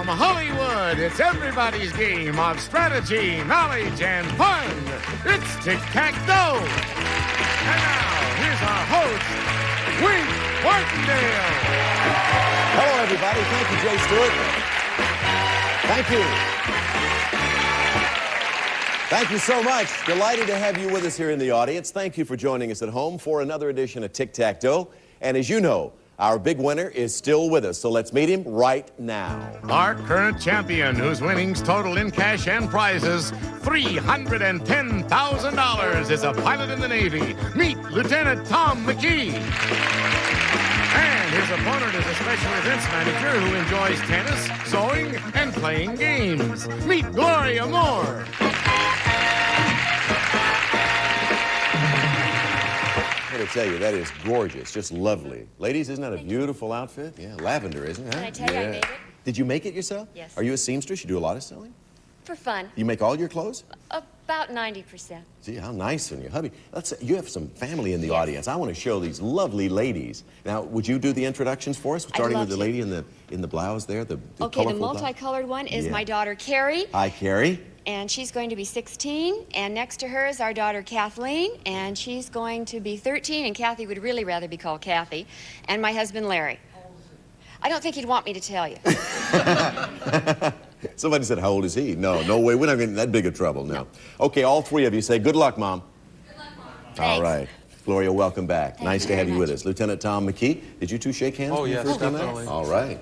From Hollywood, it's everybody's game of strategy, knowledge, and fun. It's Tic Tac Dough. And now, here's our host, Wink Martindale. Hello, everybody. Thank you, Jay Stewart. Thank you. Thank you so much. Delighted to have you with us here in the audience. Thank you for joining us at home for another edition of Tic Tac Dough. And as you know, our big winner is still with us, so let's meet him right now. Our current champion, whose winnings total in cash and prizes $310,000, is a pilot in the Navy. Meet Lieutenant Thom McKee. And his opponent is a special events manager who enjoys tennis, sewing, and playing games. Meet Gloria Moore. I gotta tell you, that is gorgeous, just lovely. Ladies, isn't that a beautiful outfit? Yeah, lavender, isn't it? Can I tell you I made it? Did you make it yourself? Yes. Are you a seamstress? You do a lot of sewing? For fun. You make all your clothes? About 90%. See, how nice on you, hubby. You have some family in the Yes. audience. I want to show these lovely ladies. Now, would you do the introductions for us, starting with the lady in the blouse there, the Okay, the colorful blouse? multicolored one is Yeah. my daughter, Carrie, Hi, Carrie. and she's going to be 16. And next to her is our daughter, Kathleen, and she's going to be 13, and Kathy would really rather be called Kathy. And my husband, Larry. I don't think he'd want me to tell you. Somebody said, how old is he? No, no way. We're not getting in that big of trouble, no. Okay, all three of you say, good luck, Mom. Good luck, Mom. All right. Gloria, welcome back. Thank nice you to have very you with much. us. Lieutenant Thom McKee, did you two shake hands? Oh, when you yes, first came out? definitely. All right.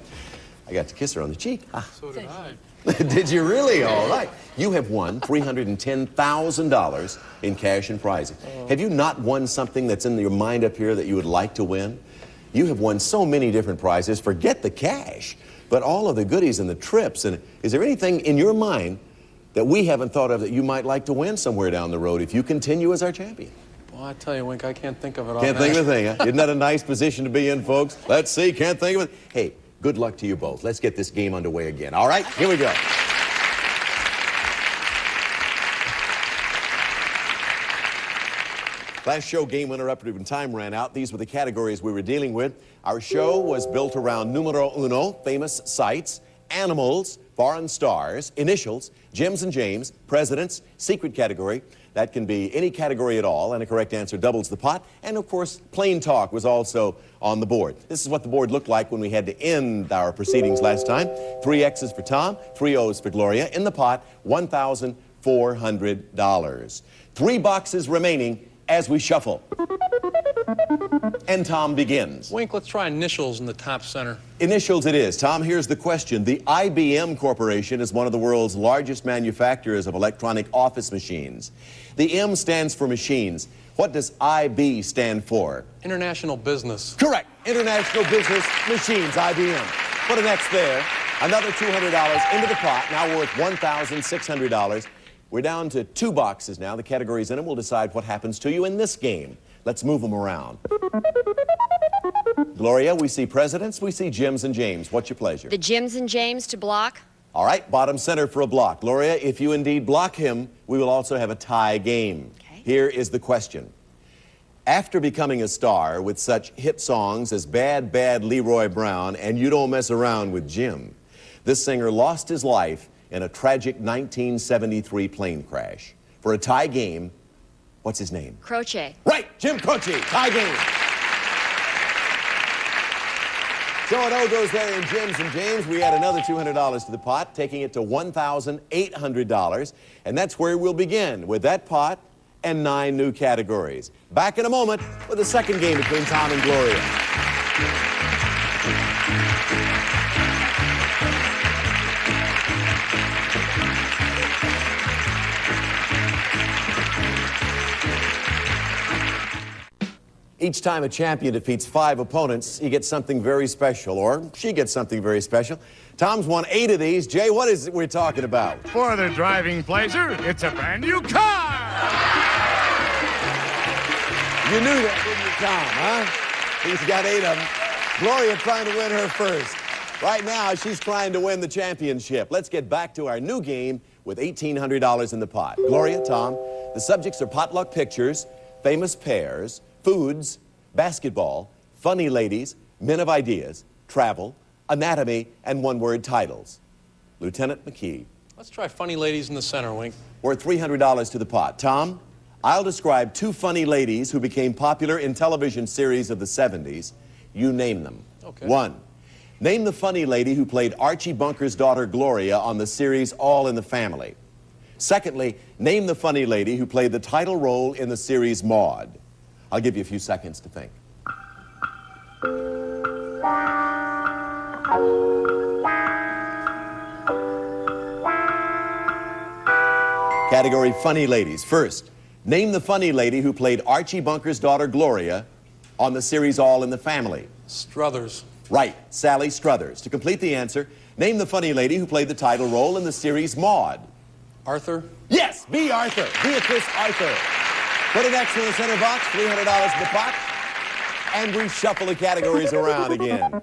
I got to kiss her on the cheek. Ah. So did I. Did you really? All right. You have won $310,000 in cash and prizes. Have you not won something that's in your mind up here that you would like to win? You have won so many different prizes. Forget the cash, but all of the goodies and the trips. And is there anything in your mind that we haven't thought of that you might like to win somewhere down the road if you continue as our champion? Well, I tell you, Wink, I can't think of it all. Can't think of a thing, huh? Isn't that a nice position to be in, folks? Let's see, can't think of it. Hey, good luck to you both. Let's get this game underway again. All right, here we go. Last show, game interrupted when time ran out. These were the categories we were dealing with. Our show was built around numero uno, famous sites, animals, foreign stars, initials, Jims and James, presidents, secret category. That can be any category at all, and a correct answer doubles the pot. And, of course, plain talk was also on the board. This is what the board looked like when we had to end our proceedings last time. 3 X's for Tom, 3 O's for Gloria. In the pot, $1,400. 3 boxes remaining as we shuffle. And Tom begins. Wink, let's try initials in the top center. Initials it is. Tom, here's the question. The IBM Corporation is one of the world's largest manufacturers of electronic office machines. The M stands for machines. What does IB stand for? International business. Correct. International Business Machines, IBM. Put an X there. Another $200 into the pot, now worth $1,600. We're down to 2 boxes now. The categories in them will decide what happens to you in this game. Let's move them around. Gloria, we see presidents, we see Jims and James. What's your pleasure? The Jims and James to block. All right, bottom center for a block. Gloria, if you indeed block him, we will also have a tie game. Okay. Here is the question. After becoming a star with such hit songs as Bad, Bad Leroy Brown and You Don't Mess Around with Jim, this singer lost his life in a tragic 1973 plane crash. For a tie game, what's his name? Croce. Right, Jim Croce, tie game. So an O goes there in Jims and James. We add another $200 to the pot, taking it to $1,800. And that's where we'll begin, with that pot and 9 new categories. Back in a moment with the second game between Tom and Gloria. Each time a champion defeats 5 opponents, he gets something very special, or she gets something very special. Tom's won 8 of these. Jay, what is it we're talking about? For their driving pleasure, it's a brand new car. You knew that, didn't you, Tom, huh? He's got 8 of them. Gloria trying to win her first. Right now, she's trying to win the championship. Let's get back to our new game with $1,800 in the pot. Gloria, Tom, the subjects are potluck pictures, famous pairs, foods, basketball, funny ladies, men of ideas, travel, anatomy, and one-word titles. Lieutenant McKee. Let's try funny ladies in the center, Wink. Worth $300 to the pot. Tom, I'll describe two funny ladies who became popular in television series of the 70s. You name them. Okay. 1. Name the funny lady who played Archie Bunker's daughter Gloria on the series All in the Family. Secondly, name the funny lady who played the title role in the series Maude. I'll give you a few seconds to think. Category Funny Ladies. First, name the funny lady who played Archie Bunker's daughter Gloria on the series All in the Family. Struthers. Right, Sally Struthers. To complete the answer, name the funny lady who played the title role in the series Maude. Arthur. Yes, B. Arthur. Beatrice Arthur. Put an X in the center box, $300 in the pot, and we shuffle the categories around again.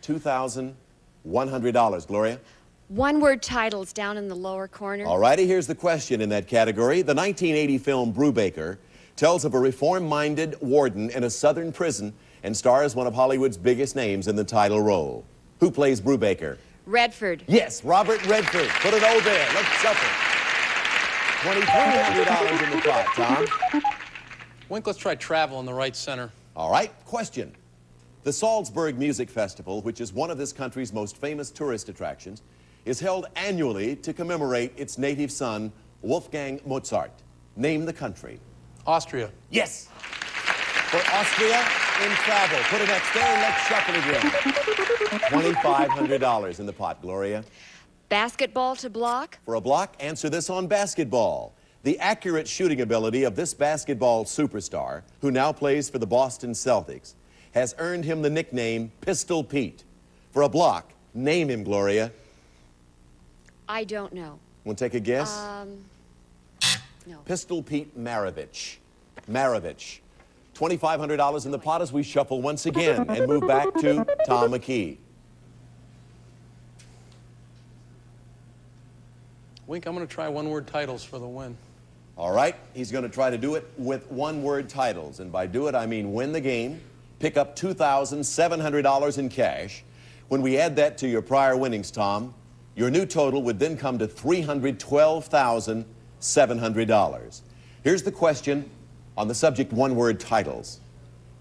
$2,100, Gloria. One-word titles down in the lower corner. All righty, here's the question in that category. The 1980 film Brubaker tells of a reform-minded warden in a southern prison and stars one of Hollywood's biggest names in the title role. Who plays Brubaker? Redford. Yes, Robert Redford. Put an O there. Let's shuffle. $2,300 in the pot, Tom. Wink, let's try travel in the right center. All right, question. The Salzburg Music Festival, which is one of this country's most famous tourist attractions, is held annually to commemorate its native son, Wolfgang Mozart. Name the country. Austria. Yes. For Austria in travel. Put an X there and let's shuffle again. $2,500 in the pot, Gloria. Basketball to block. For a block, answer this on basketball. The accurate shooting ability of this basketball superstar, who now plays for the Boston Celtics, has earned him the nickname Pistol Pete. For a block, name him, Gloria. I don't know. Want to take a guess? No. Pistol Pete Maravich. Maravich. $2,500 in the pot as we shuffle once again and move back to Thom McKee. Wink, I'm going to try one-word titles for the win. All right, he's going to try to do it with one-word titles. And by do it, I mean win the game, pick up $2,700 in cash. When we add that to your prior winnings, Tom, your new total would then come to $312,700. Here's the question on the subject one-word titles.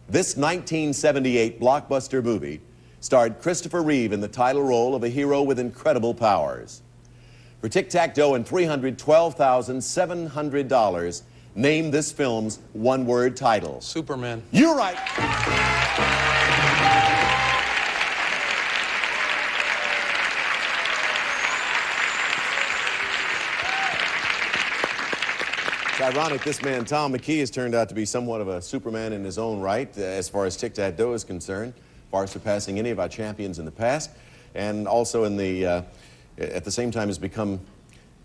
This 1978 blockbuster movie starred Christopher Reeve in the title role of a hero with incredible powers. For Tic Tac Dough and $312,700, name this film's one-word title. Superman. You're right. It's ironic, this man, Thom McKee, has turned out to be somewhat of a Superman in his own right, as far as Tic Tac Dough is concerned, far surpassing any of our champions in the past, and also in the, at the same time has become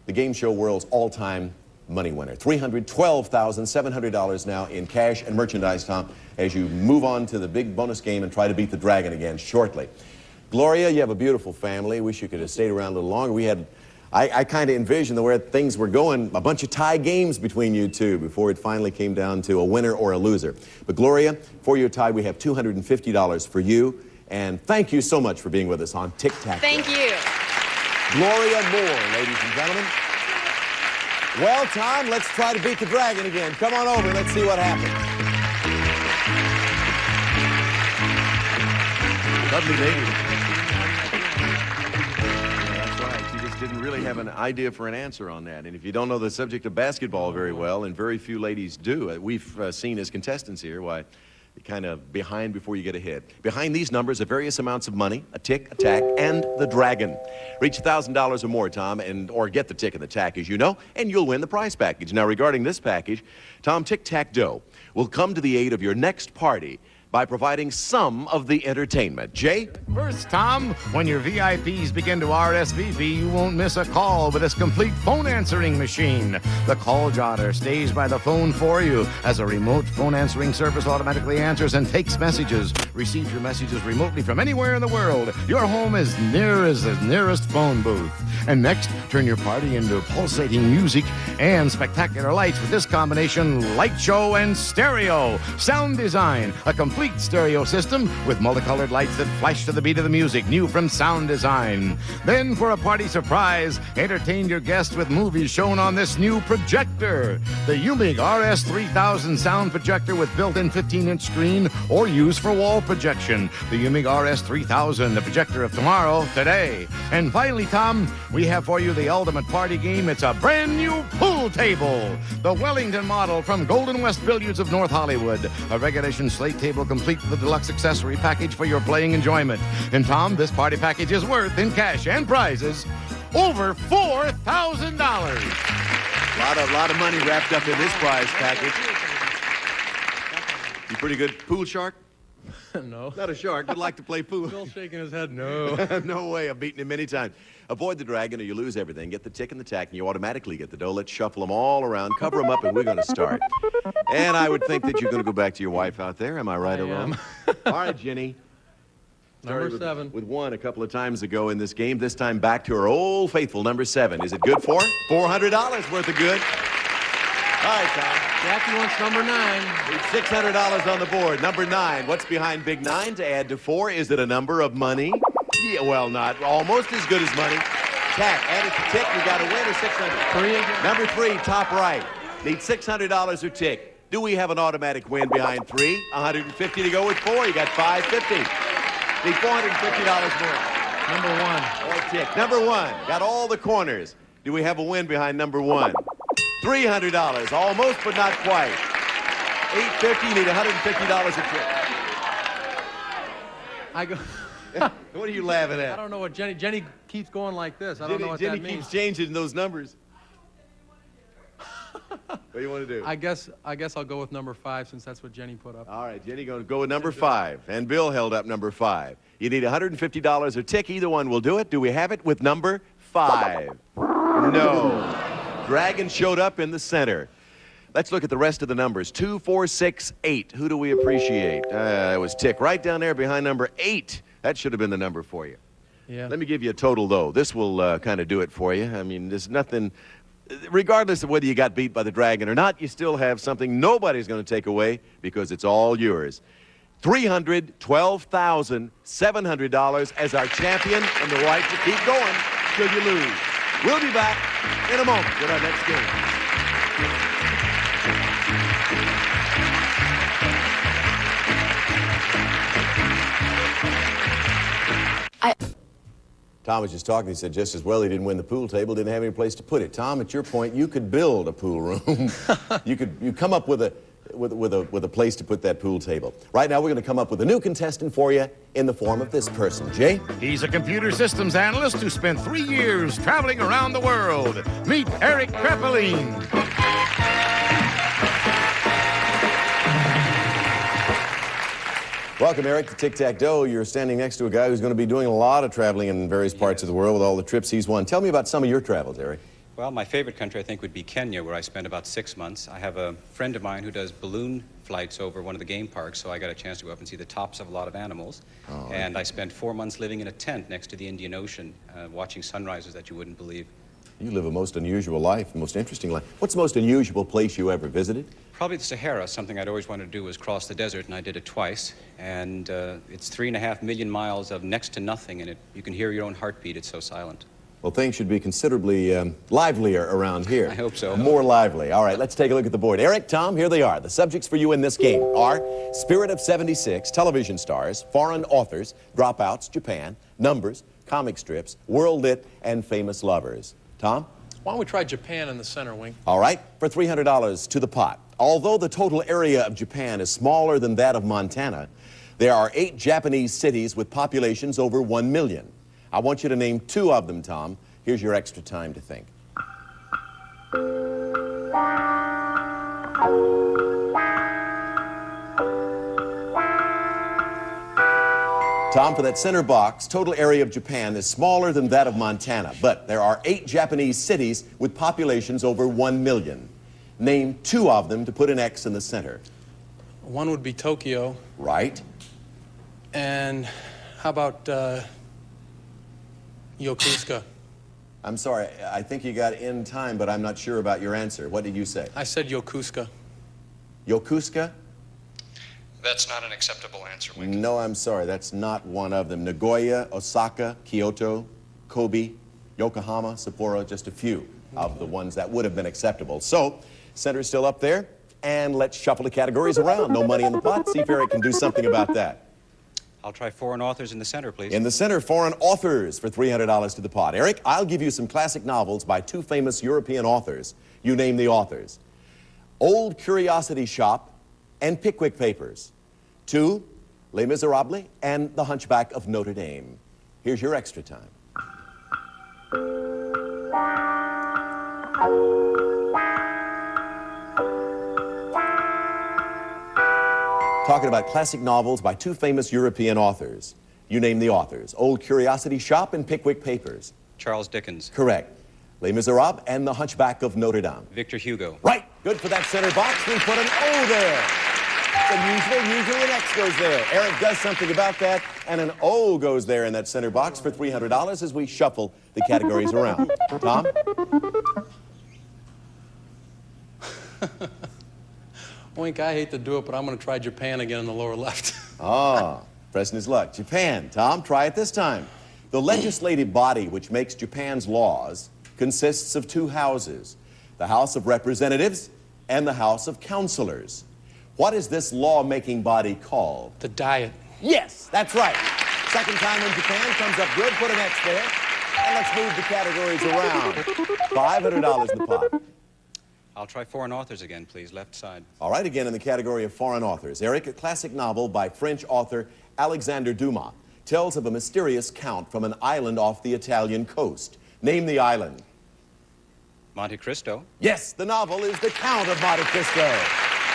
the game show world's all-time money winner. $312,700 now in cash and merchandise, Tom, as you move on to the big bonus game and try to beat the dragon again shortly. Gloria, you have a beautiful family. Wish you could have stayed around a little longer. We had, I kind of envisioned the way things were going, a bunch of tie games between you two before it finally came down to a winner or a loser. But Gloria, for your tie, we have $250 for you. And thank you so much for being with us on Tic Tac. Thank you. Gloria Moore, ladies and gentlemen. Well, Tom, let's try to beat the dragon again. Come on over, let's see what happens. Lovely lady. That's right. She just didn't really have an idea for an answer on that. And if you don't know the subject of basketball very well, and very few ladies do, we've seen as contestants here, why, you're kind of behind before you get ahead. Behind these numbers are various amounts of money, a tick, a tack, and the dragon. Reach $1,000 or more, Tom, or get the tick and the tack, as you know, and you'll win the prize package. Now, regarding this package, Tom, Tic Tac Dough will come to the aid of your next party by providing some of the entertainment. Jay? First, Tom, when your VIPs begin to RSVP, you won't miss a call with this complete phone answering machine. The call jotter stays by the phone for you as a remote phone answering service automatically answers and takes messages. Receive your messages remotely from anywhere in the world. Your home is near as the nearest phone booth. And next, turn your party into pulsating music and spectacular lights with this combination light show and stereo. Sound Design, a complete stereo system with multicolored lights that flash to the beat of the music, new from Sound Design. Then, for a party surprise, entertain your guests with movies shown on this new projector. The UMIG RS3000 sound projector with built-in 15-inch screen or used for wall projection. The UMIG RS3000, the projector of tomorrow, today. And finally, Tom, we have for you the ultimate party game. It's a brand new pool table. The Wellington model from Golden West Billiards of North Hollywood. A regulation slate table complete with a deluxe accessory package for your playing enjoyment. And Tom, this party package is worth, in cash and prizes, over $4,000. A lot of money wrapped up in this prize package. You pretty good pool shark? No. Not a shark, but like to play pool. Bill's shaking his head, no. No way, I've beaten him many times. Avoid the dragon or you lose everything. Get the tick and the tack and you automatically get the dough. Let's shuffle them all around, cover them up, and we're going to start. And I would think that you're going to go back to your wife out there. Am I right or wrong? All right, Jenny. Number Started 7. With 1 a couple of times ago in this game. This time back to her old faithful number 7. Is it good for her? $400 worth of good. All right, Tom. Jackie wants number 9. Need $600 on the board. Number 9. What's behind Big 9 to add to 4? Is it a number of money? Yeah, well, not almost as good as money. Tack, add it to tick. You got to win or 600. 3 again. Number 3, top right. Need $600 or tick. Do we have an automatic win behind 3? 150 to go with 4. You got 550. Need $450 more. Number 1. Or tick. Number 1. Got all the corners. Do we have a win behind number 1? $300. Almost, but not quite. $850. Need $150 a tick. I go. What are you laughing at? I don't know what Jenny keeps going like this. I don't know what Jenny that means. keeps changing those numbers. What do you want to do? I guess I'll go with number 5 since that's what Jenny put up. All right, Jenny, going to go with number 5. And Bill held up number 5. You need $150 or tick. Either one will do it. Do we have it with number 5? No. Dragon showed up in the center. Let's look at the rest of the numbers. 2, 4, 6, 8. Who do we appreciate? It was tick right down there behind number 8. That should have been the number for you. Yeah. Let me give you a total, though. This will kind of do it for you. I mean, there's nothing... Regardless of whether you got beat by the dragon or not, you still have something nobody's going to take away because it's all yours. $312,700 as our champion and the right to keep going till you lose. We'll be back in a moment with our next game. Tom was just talking. He said just as well he didn't win the pool table, didn't have any place to put it. Tom, at your point, you could build a pool room. you come up with a place to put that pool table. Right now, we're going to come up with a new contestant for you in the form of this person. Jay? He's a computer systems analyst who spent 3 years traveling around the world. Meet Eric Kraepelin. Welcome, Eric, to Tic Tac Dough. You're standing next to a guy who's going to be doing a lot of traveling in various parts of the world with all the trips he's won. Tell me about some of your travels, Eric. Well, my favorite country, I think, would be Kenya, where I spent about 6 months. I have a friend of mine who does balloon flights over one of the game parks, so I got a chance to go up and see the tops of a lot of animals. Oh, and I spent 4 months living in a tent next to the Indian Ocean, watching sunrises that you wouldn't believe. You live a most unusual life, a most interesting life. What's the most unusual place you ever visited? Probably the Sahara. Something I'd always wanted to do was cross the desert, and I did it twice. And it's 3.5 million miles of next to nothing, and you can hear your own heartbeat. It's so silent. Well, things should be considerably livelier around here. I hope so. More lively. All right, let's take a look at the board. Eric, Tom, here they are. The subjects for you in this game are Spirit of 76, television stars, foreign authors, dropouts, Japan, numbers, comic strips, world lit, and famous lovers. Tom? Why don't we try Japan in the center, Wing? All right, for $300 to the pot. Although the total area of Japan is smaller than that of Montana, there are 8 Japanese cities with populations over 1 million. I want you to name 2 of them, Tom. Here's your extra time to think. Tom, for that center box, total area of Japan is smaller than that of Montana, but there are 8 Japanese cities with populations over 1 million. Name 2 of them to put an X in the center. One would be Tokyo. Right. And how about Yokosuka? I'm sorry, I think you got in time, but I'm not sure about your answer. What did you say? I said Yokosuka. Yokosuka? That's not an acceptable answer, Wink. No, I'm sorry, that's not one of them. Nagoya, Osaka, Kyoto, Kobe, Yokohama, Sapporo, just a few of the ones that would have been acceptable. So, center's still up there, and let's shuffle the categories around. No money in the pot. See if Eric can do something about that. I'll try foreign authors in the center, please. In the center, foreign authors for $300 to the pot. Eric, I'll give you some classic novels by two famous European authors. You name the authors. Old Curiosity Shop and Pickwick Papers. 2, Les Miserables and The Hunchback of Notre Dame. Here's your extra time. Talking about classic novels by two famous European authors. You name the authors. Old Curiosity Shop and Pickwick Papers. Charles Dickens. Correct. Les Miserables and The Hunchback of Notre Dame. Victor Hugo. Right. Good for that center box. We put an O there. Usually an X goes there. Eric does something about that, and an O goes there in that center box for $300 as we shuffle the categories around. Tom? Wink, I hate to do it, but I'm going to try Japan again in the lower left. Ah, pressing his luck. Japan. Tom, try it this time. The legislative body which makes Japan's laws consists of two houses, the House of Representatives and the House of Councilors. What is this law-making body called? The Diet. Yes, that's right. Second time in Japan, comes up good, put an X there. And let's move the categories around. $500 in the pot. I'll try foreign authors again, please. Left side. All right, again in the category of foreign authors. Eric, a classic novel by French author Alexander Dumas tells of a mysterious count from an island off the Italian coast. Name the island. Monte Cristo. Yes, the novel is The Count of Monte Cristo.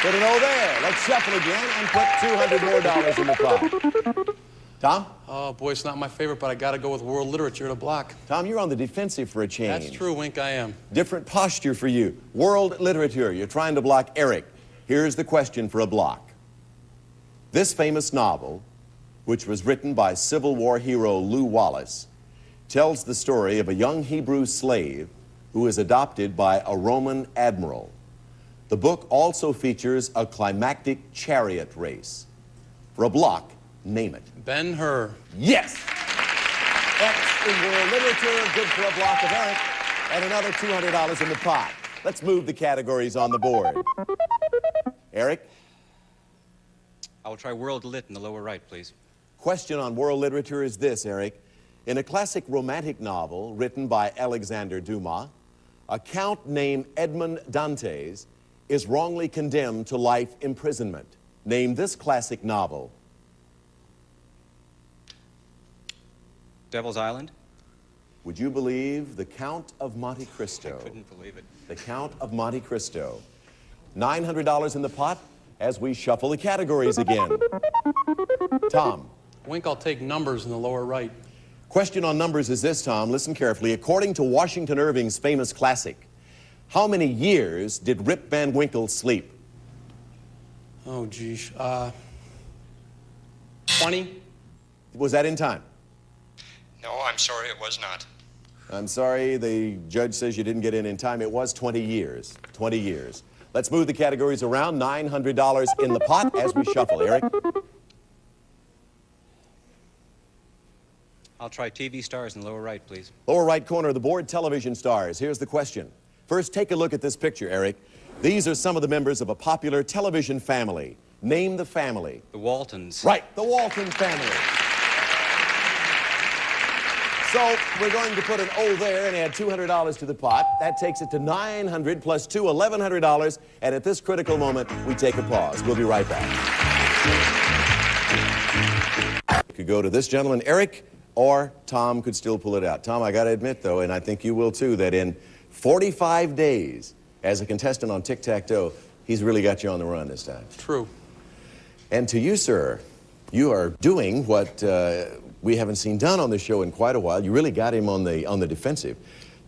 Put an O there. Let's shuffle again and put $200 more in the pot. Tom? Oh, boy, it's not my favorite, but I got to go with world literature to block. Tom, you're on the defensive for a change. That's true, Wink, I am. Different posture for you. World literature. You're trying to block Eric. Here's the question for a block. This famous novel, which was written by Civil War hero Lew Wallace, tells the story of a young Hebrew slave who is adopted by a Roman admiral. The book also features a climactic chariot race. For a block, name it. Ben-Hur. Yes! X in world literature, good for a block of Eric, and another $200 in the pot. Let's move the categories on the board. Eric? I'll try world lit in the lower right, please. Question on world literature is this, Eric. In a classic romantic novel written by Alexander Dumas, a count named Edmond Dantes is wrongly condemned to life imprisonment. Name this classic novel. Devil's Island. Would you believe The Count of Monte Cristo? I couldn't believe it. The Count of Monte Cristo. $900 in the pot as we shuffle the categories again. Tom. Wink, I'll take numbers in the lower right. Question on numbers is this, Tom. Listen carefully. According to Washington Irving's famous classic, how many years did Rip Van Winkle sleep? Oh, geez. 20? Was that in time? No, I'm sorry, it was not. I'm sorry, the judge says you didn't get in time. It was 20 years. 20 years. Let's move the categories around. $900 in the pot as we shuffle. Eric? I'll try TV stars in the lower right, please. Lower right corner of the board, television stars. Here's the question. First, take a look at this picture, Eric. These are some of the members of a popular television family. Name the family. The Waltons. Right, the Walton family. So we're going to put an O there and add $200 to the pot. That takes it to $900 plus $2, $1,100. And at this critical moment, we take a pause. We'll be right back. We could go to this gentleman, Eric, or Tom could still pull it out. Tom, I got to admit, though, and I think you will too, that in 45 days as a contestant on Tic Tac Dough, he's really got you on the run this time. True. And to you, sir, you are doing what we haven't seen done on this show in quite a while. You really got him on the defensive.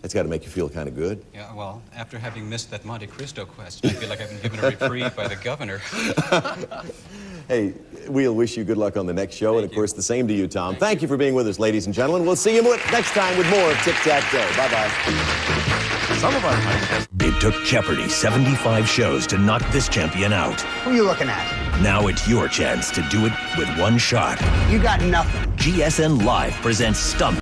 That's got to make you feel kind of good. Yeah, well, after having missed that Monte Cristo question, I feel like I've been given a reprieve by the governor. Hey, we'll wish you good luck on the next show. And, of course, the same to you, Tom. Thank you for being with us, ladies and gentlemen. We'll see you next time with more of Tic Tac Dough. Bye-bye. Some of our contestants. It took Jeopardy 75 shows to knock this champion out. Who are you looking at? Now it's your chance to do it with one shot. You got nothing. GSN Live presents Stump